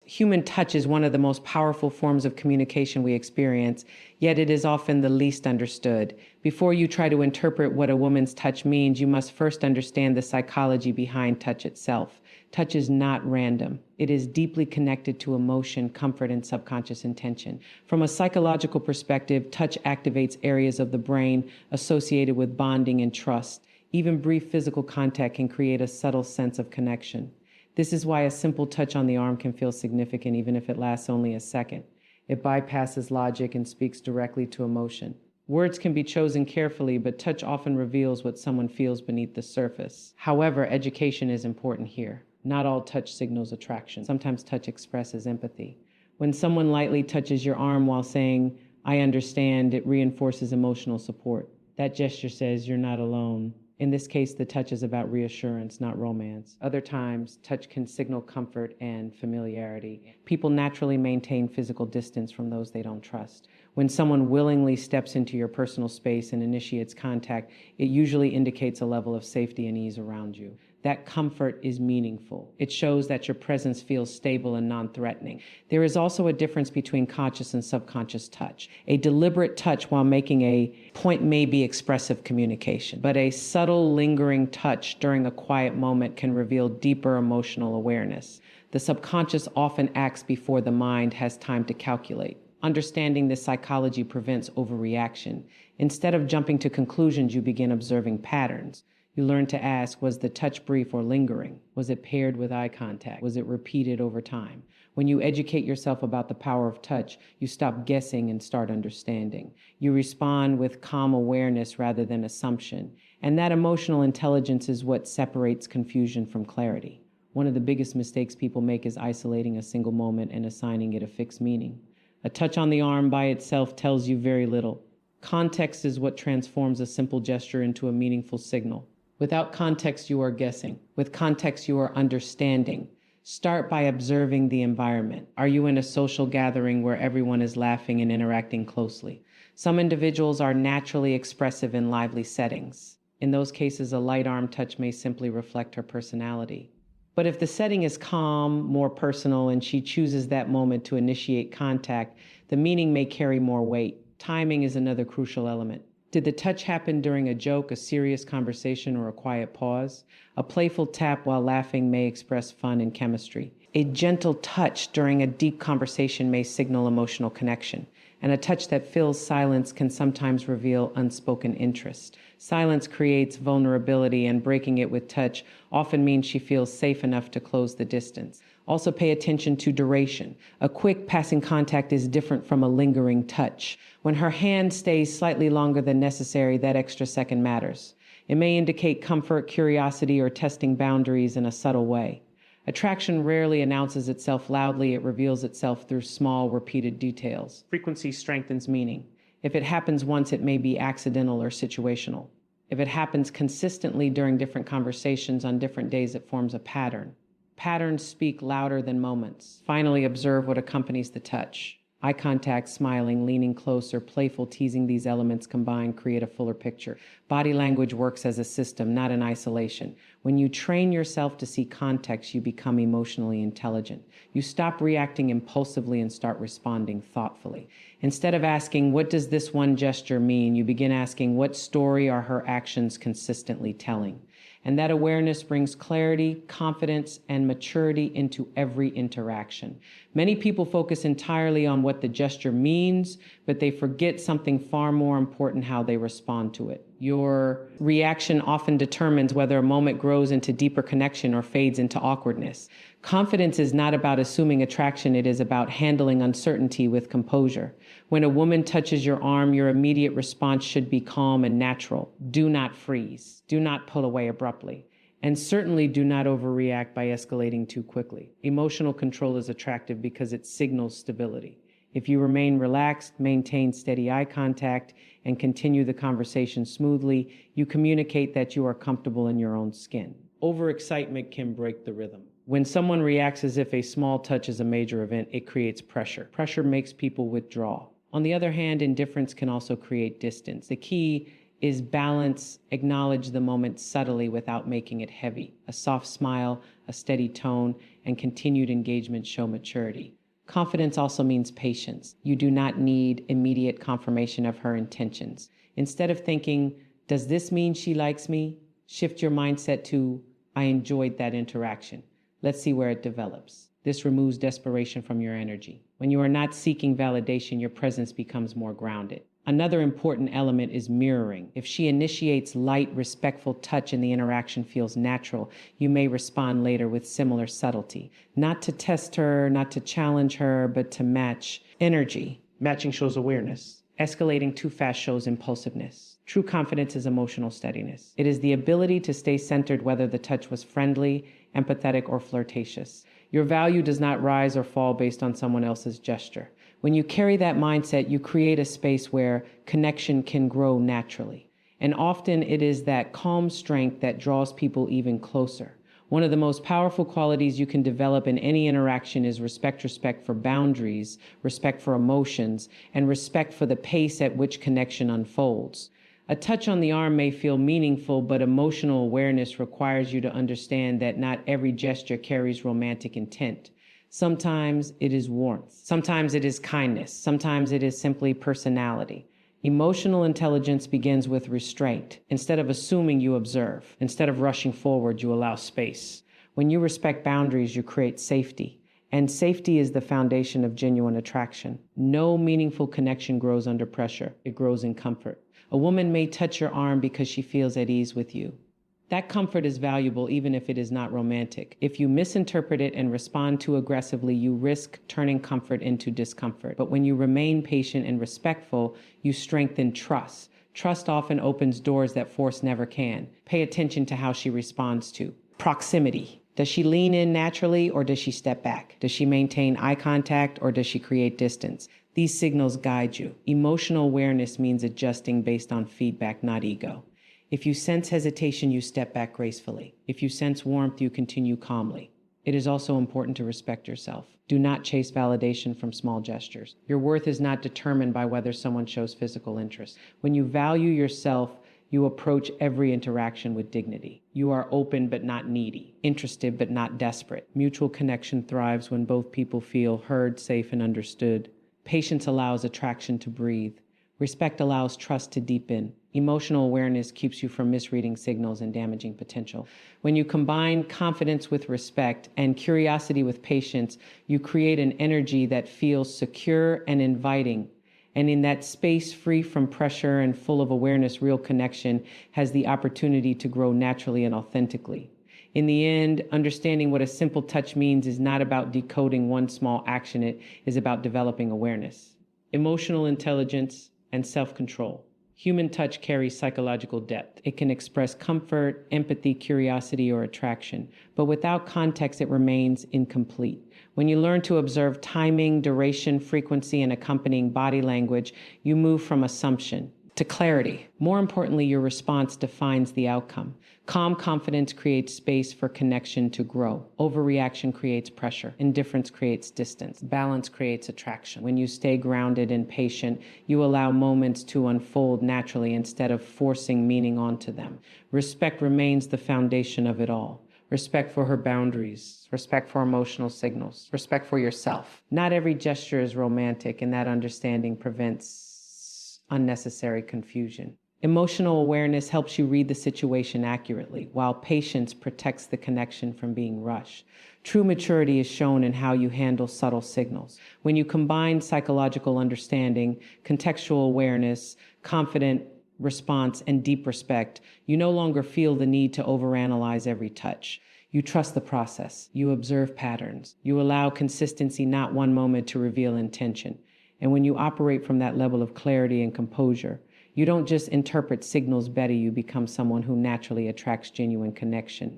Human touch is one of the most powerful forms of communication we experience, yet it is often the least understood. Before you try to interpret what a woman's touch means, you must first understand the psychology behind touch itself. Touch is not random. It is deeply connected to emotion, comfort, and subconscious intention. From a psychological perspective, touch activates areas of the brain associated with bonding and trust. Even brief physical contact can create a subtle sense of connection. This is why a simple touch on the arm can feel significant even if it lasts only a second. It bypasses logic and speaks directly to emotion. Words can be chosen carefully, but touch often reveals what someone feels beneath the surface. However, education is important here. Not all touch signals attraction. Sometimes touch expresses empathy. When someone lightly touches your arm while saying, "I understand," it reinforces emotional support. That gesture says you're not alone. In this case, the touch is about reassurance, not romance. Other times, touch can signal comfort and familiarity. People naturally maintain physical distance from those they don't trust. When someone willingly steps into your personal space and initiates contact, it usually indicates a level of safety and ease around you. That comfort is meaningful. It shows that your presence feels stable and non-threatening. There is also a difference between conscious and subconscious touch. A deliberate touch while making a point may be expressive communication, but a subtle, lingering touch during a quiet moment can reveal deeper emotional awareness. The subconscious often acts before the mind has time to calculate. Understanding this psychology prevents overreaction. Instead of jumping to conclusions, you begin observing patterns. You learn to ask, was the touch brief or lingering? Was it paired with eye contact? Was it repeated over time? When you educate yourself about the power of touch, you stop guessing and start understanding. You respond with calm awareness rather than assumption. And that emotional intelligence is what separates confusion from clarity. One of the biggest mistakes people make is isolating a single moment and assigning it a fixed meaning. A touch on the arm by itself tells you very little. Context is what transforms a simple gesture into a meaningful signal. Without context, you are guessing. With context, you are understanding. Start by observing the environment. Are you in a social gathering where everyone is laughing and interacting closely? Some individuals are naturally expressive in lively settings. In those cases, a light arm touch may simply reflect her personality. But if the setting is calm, more personal, and she chooses that moment to initiate contact, the meaning may carry more weight. Timing is another crucial element. Did the touch happen during a joke, a serious conversation, or a quiet pause? A playful tap while laughing may express fun and chemistry. A gentle touch during a deep conversation may signal emotional connection. And a touch that fills silence can sometimes reveal unspoken interest. Silence creates vulnerability, and breaking it with touch often means she feels safe enough to close the distance. Also pay attention to duration. A quick passing contact is different from a lingering touch. When her hand stays slightly longer than necessary, that extra second matters. It may indicate comfort, curiosity, or testing boundaries in a subtle way. Attraction rarely announces itself loudly. It reveals itself through small, repeated details. Frequency strengthens meaning. If it happens once, it may be accidental or situational. If it happens consistently during different conversations on different days, it forms a pattern. Patterns speak louder than moments. Finally, observe what accompanies the touch. Eye contact, smiling, leaning closer, playful teasing, these elements combined create a fuller picture. Body language works as a system, not in isolation. When you train yourself to see context, you become emotionally intelligent. You stop reacting impulsively and start responding thoughtfully. Instead of asking, what does this one gesture mean? You begin asking, what story are her actions consistently telling? And that awareness brings clarity, confidence, and maturity into every interaction. Many people focus entirely on what the gesture means, but they forget something far more important: how they respond to it. Your reaction often determines whether a moment grows into deeper connection or fades into awkwardness. Confidence is not about assuming attraction, it is about handling uncertainty with composure. When a woman touches your arm, your immediate response should be calm and natural. Do not freeze. Do not pull away abruptly. And certainly do not overreact by escalating too quickly. Emotional control is attractive because it signals stability. If you remain relaxed, maintain steady eye contact, and continue the conversation smoothly, you communicate that you are comfortable in your own skin. Overexcitement can break the rhythm. When someone reacts as if a small touch is a major event, it creates pressure. Pressure makes people withdraw. On the other hand, indifference can also create distance. The key is balance, acknowledge the moment subtly without making it heavy. A soft smile, a steady tone, and continued engagement show maturity. Confidence also means patience. You do not need immediate confirmation of her intentions. Instead of thinking, does this mean she likes me? Shift your mindset to, I enjoyed that interaction. Let's see where it develops. This removes desperation from your energy. When you are not seeking validation, your presence becomes more grounded. Another important element is mirroring. If she initiates light, respectful touch and the interaction feels natural, you may respond later with similar subtlety. Not to test her, not to challenge her, but to match energy. Matching shows awareness. Escalating too fast shows impulsiveness. True confidence is emotional steadiness. It is the ability to stay centered whether the touch was friendly, empathetic, or flirtatious. Your value does not rise or fall based on someone else's gesture. When you carry that mindset, you create a space where connection can grow naturally. And often it is that calm strength that draws people even closer. One of the most powerful qualities you can develop in any interaction is respect for boundaries, respect for emotions, and respect for the pace at which connection unfolds. A touch on the arm may feel meaningful, but emotional awareness requires you to understand that not every gesture carries romantic intent. Sometimes it is warmth. Sometimes it is kindness. Sometimes it is simply personality. Emotional intelligence begins with restraint. Instead of assuming, you observe. Instead of rushing forward, you allow space. When you respect boundaries, you create safety. And safety is the foundation of genuine attraction. No meaningful connection grows under pressure. It grows in comfort. A woman may touch your arm because she feels at ease with you. That comfort is valuable even if it is not romantic. If you misinterpret it and respond too aggressively, you risk turning comfort into discomfort. But when you remain patient and respectful, you strengthen trust. Trust often opens doors that force never can. Pay attention to how she responds to proximity. Does she lean in naturally or does she step back? Does she maintain eye contact or does she create distance? These signals guide you. Emotional awareness means adjusting based on feedback, not ego. If you sense hesitation, you step back gracefully. If you sense warmth, you continue calmly. It is also important to respect yourself. Do not chase validation from small gestures. Your worth is not determined by whether someone shows physical interest. When you value yourself, you approach every interaction with dignity. You are open but not needy, interested but not desperate. Mutual connection thrives when both people feel heard, safe, and understood. Patience allows attraction to breathe. Respect allows trust to deepen. Emotional awareness keeps you from misreading signals and damaging potential. When you combine confidence with respect and curiosity with patience, you create an energy that feels secure and inviting. And in that space free from pressure and full of awareness, real connection has the opportunity to grow naturally and authentically. In the end, understanding what a simple touch means is not about decoding one small action. It is about developing awareness, emotional intelligence, and self-control. Human touch carries psychological depth. It can express comfort, empathy, curiosity, or attraction, but without context, it remains incomplete. When you learn to observe timing, duration, frequency, and accompanying body language, you move from assumption to clarity. More importantly, your response defines the outcome. Calm confidence creates space for connection to grow. Overreaction creates pressure. Indifference creates distance. Balance creates attraction. When you stay grounded and patient, you allow moments to unfold naturally instead of forcing meaning onto them. Respect remains the foundation of it all. Respect for her boundaries, respect for emotional signals, respect for yourself. Not every gesture is romantic, and that understanding prevents unnecessary confusion. Emotional awareness helps you read the situation accurately, while patience protects the connection from being rushed. True maturity is shown in how you handle subtle signals. When you combine psychological understanding, contextual awareness, confident response, and deep respect, you no longer feel the need to overanalyze every touch. You trust the process. You observe patterns. You allow consistency, not one moment, to reveal intention. And when you operate from that level of clarity and composure, you don't just interpret signals better, you become someone who naturally attracts genuine connection.